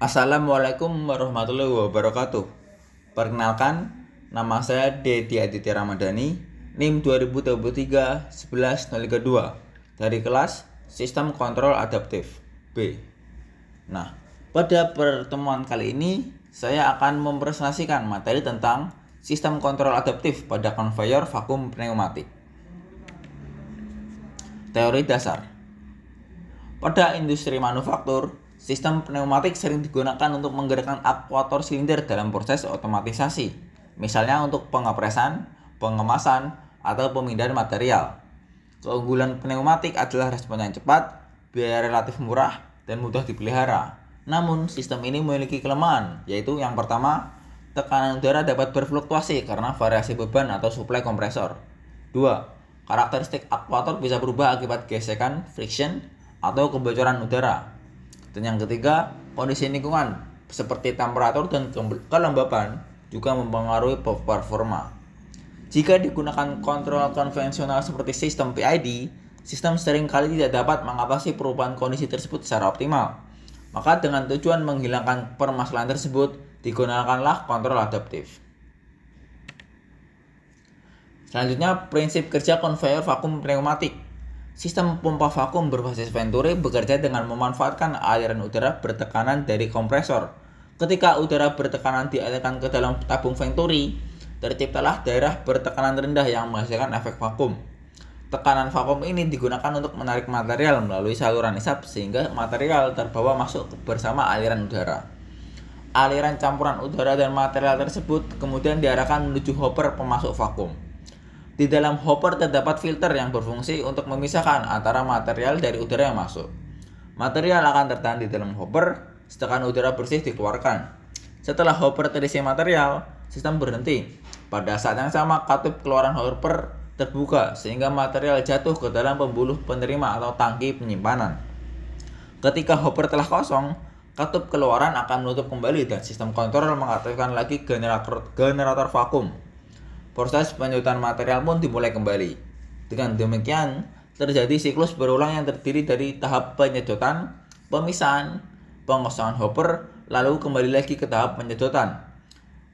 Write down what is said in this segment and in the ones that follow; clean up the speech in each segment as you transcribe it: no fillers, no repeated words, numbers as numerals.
Assalamualaikum warahmatullahi wabarakatuh. Perkenalkan, nama saya Dedi Aditya Ramadhani, NIM 2023 1102 dari kelas Sistem Kontrol Adaptif B. Nah, pada pertemuan kali ini saya akan mempresentasikan materi tentang sistem kontrol adaptif pada konveyor vakum pneumatik. Teori dasar. Pada industri manufaktur, sistem pneumatik sering digunakan untuk menggerakkan aktuator silinder dalam proses otomatisasi, misalnya untuk pengepresan, pengemasan, atau pemindahan material. Keunggulan pneumatik adalah respon yang cepat, biaya relatif murah, dan mudah dipelihara. Namun, sistem ini memiliki kelemahan, yaitu yang pertama, tekanan udara dapat berfluktuasi karena variasi beban atau suplai kompresor. 2. Karakteristik aktuator bisa berubah akibat gesekan, friction, atau kebocoran udara. Dan yang ketiga, kondisi lingkungan seperti temperatur dan kelembapan juga mempengaruhi performa. Jika digunakan kontrol konvensional seperti sistem PID, sistem seringkali tidak dapat mengatasi perubahan kondisi tersebut secara optimal. Maka dengan tujuan menghilangkan permasalahan tersebut, digunakanlah kontrol adaptif. Selanjutnya, prinsip kerja konveyor vakum pneumatik. Sistem pompa vakum berbasis Venturi bekerja dengan memanfaatkan aliran udara bertekanan dari kompresor. Ketika udara bertekanan dialirkan ke dalam tabung Venturi, terciptalah daerah bertekanan rendah yang menghasilkan efek vakum. Tekanan vakum ini digunakan untuk menarik material melalui saluran isap sehingga material terbawa masuk bersama aliran udara. Aliran campuran udara dan material tersebut kemudian diarahkan menuju hopper pemasok vakum. Di dalam hopper terdapat filter yang berfungsi untuk memisahkan antara material dari udara yang masuk. Material akan tertahan di dalam hopper, sedangkan udara bersih dikeluarkan. Setelah hopper terisi material, sistem berhenti. Pada saat yang sama, katup keluaran hopper terbuka sehingga material jatuh ke dalam pembuluh penerima atau tangki penyimpanan. Ketika hopper telah kosong, katup keluaran akan menutup kembali dan sistem kontrol mengaktifkan lagi generator vakum. Proses penyedotan material pun dimulai kembali. Dengan demikian, terjadi siklus berulang yang terdiri dari tahap penyedotan, pemisahan, pengosongan hopper, lalu kembali lagi ke tahap penyedotan.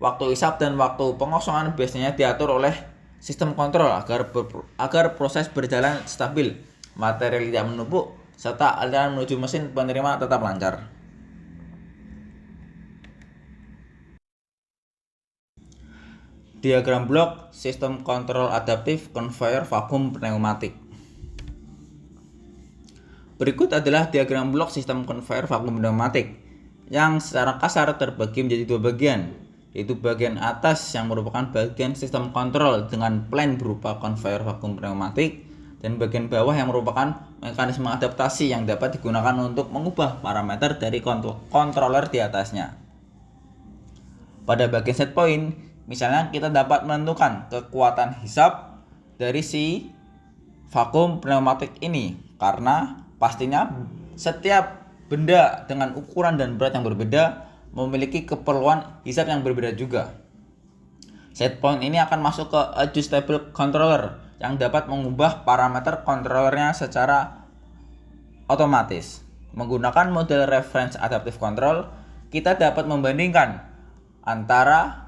Waktu isap dan waktu pengosongan biasanya diatur oleh sistem kontrol agar proses berjalan stabil, material tidak menumpuk, serta aliran menuju mesin penerima tetap lancar. Diagram blok sistem kontrol adaptif konveyor vakum pneumatik. Berikut adalah diagram blok sistem konveyor vakum pneumatik yang secara kasar terbagi menjadi dua bagian, yaitu bagian atas yang merupakan bagian sistem kontrol dengan plan berupa konveyor vakum pneumatik dan bagian bawah yang merupakan mekanisme adaptasi yang dapat digunakan untuk mengubah parameter dari controller di atasnya. Pada bagian set point, misalnya kita dapat menentukan kekuatan hisap dari si vakum pneumatik ini karena pastinya setiap benda dengan ukuran dan berat yang berbeda memiliki keperluan hisap yang berbeda juga. Set point ini akan masuk ke adjustable controller yang dapat mengubah parameter controllernya secara otomatis. Menggunakan model reference adaptive control, kita dapat membandingkan antara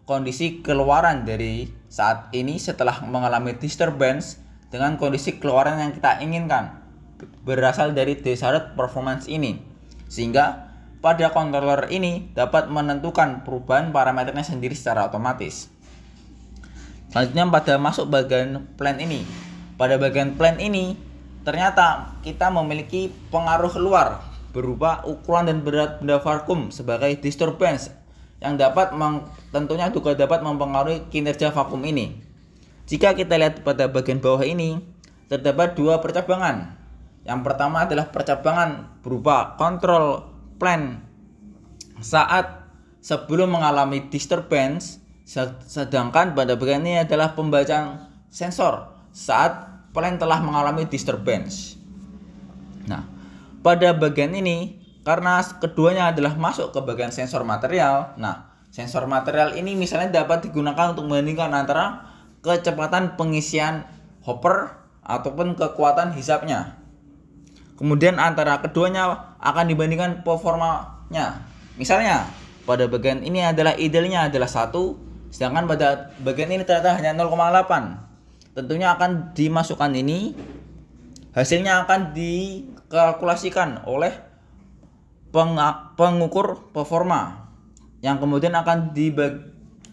kondisi keluaran dari saat ini setelah mengalami disturbance dengan kondisi keluaran yang kita inginkan berasal dari desired performance ini, sehingga pada controller ini dapat menentukan perubahan parameternya sendiri secara otomatis. Selanjutnya pada masuk bagian plan ini. Pada bagian plan ini ternyata kita memiliki pengaruh luar berupa ukuran dan berat benda vakum sebagai disturbance yang tentunya juga dapat mempengaruhi kinerja vakum ini. Jika kita lihat pada bagian bawah ini, terdapat dua percabangan. Yang pertama adalah percabangan berupa kontrol plan saat sebelum mengalami disturbance, sedangkan pada bagian ini adalah pembacaan sensor saat plan telah mengalami disturbance. Nah, pada bagian ini karena keduanya adalah masuk ke bagian sensor material. Nah, sensor material ini misalnya dapat digunakan untuk membandingkan antara kecepatan pengisian hopper ataupun kekuatan hisapnya. Kemudian antara keduanya akan dibandingkan performanya. Misalnya, pada bagian ini adalah idealnya adalah 1, sedangkan pada bagian ini ternyata hanya 0,8. Tentunya akan dimasukkan ini, hasilnya akan dikalkulasikan oleh pengukur performa yang kemudian akan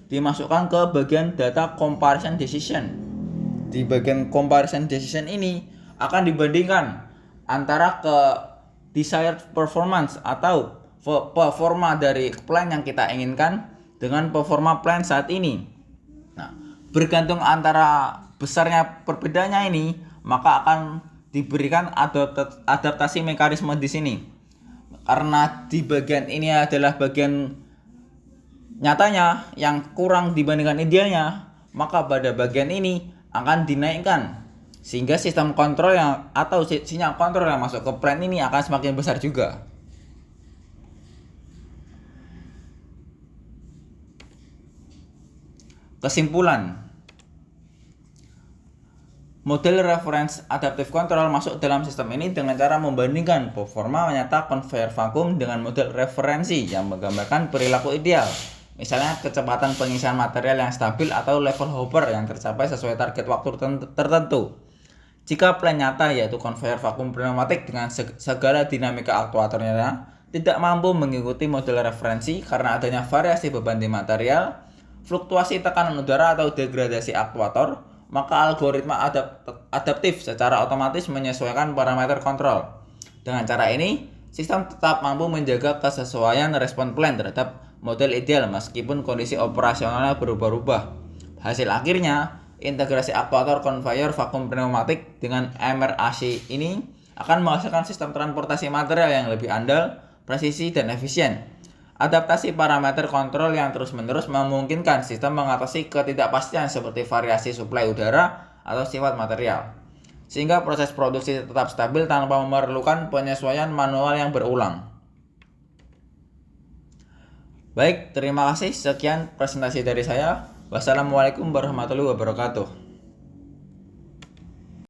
dimasukkan ke bagian data comparison decision. Di bagian comparison decision ini akan dibandingkan antara ke desired performance atau performa dari plan yang kita inginkan dengan performa plan saat ini. Nah, bergantung antara besarnya perbedaannya ini, maka akan diberikan adaptasi mekanisme di sini. Karena di bagian ini adalah bagian nyatanya yang kurang dibandingkan idealnya, maka pada bagian ini akan dinaikkan sehingga sistem kontrol yang atau sinyal kontrol yang masuk ke plan ini akan semakin besar juga. Kesimpulan, model reference adaptive control masuk dalam sistem ini dengan cara membandingkan performa nyata conveyor vakum dengan model referensi yang menggambarkan perilaku ideal. Misalnya kecepatan pengisian material yang stabil atau level hopper yang tercapai sesuai target waktu tertentu. Jika plan nyata yaitu conveyor vakum pneumatik dengan segala dinamika aktuatornya tidak mampu mengikuti model referensi karena adanya variasi beban di material, fluktuasi tekanan udara atau degradasi aktuator, maka algoritma adaptif secara otomatis menyesuaikan parameter kontrol. Dengan cara ini, sistem tetap mampu menjaga kesesuaian respon plan terhadap model ideal meskipun kondisi operasionalnya berubah-ubah. Hasil akhirnya, integrasi aktuator conveyor vakum pneumatik dengan MRAC ini akan menghasilkan sistem transportasi material yang lebih andal, presisi, dan efisien. Adaptasi parameter kontrol yang terus-menerus memungkinkan sistem mengatasi ketidakpastian seperti variasi suplai udara atau sifat material, sehingga proses produksi tetap stabil tanpa memerlukan penyesuaian manual yang berulang. Baik, terima kasih. Sekian presentasi dari saya. Wassalamualaikum warahmatullahi wabarakatuh.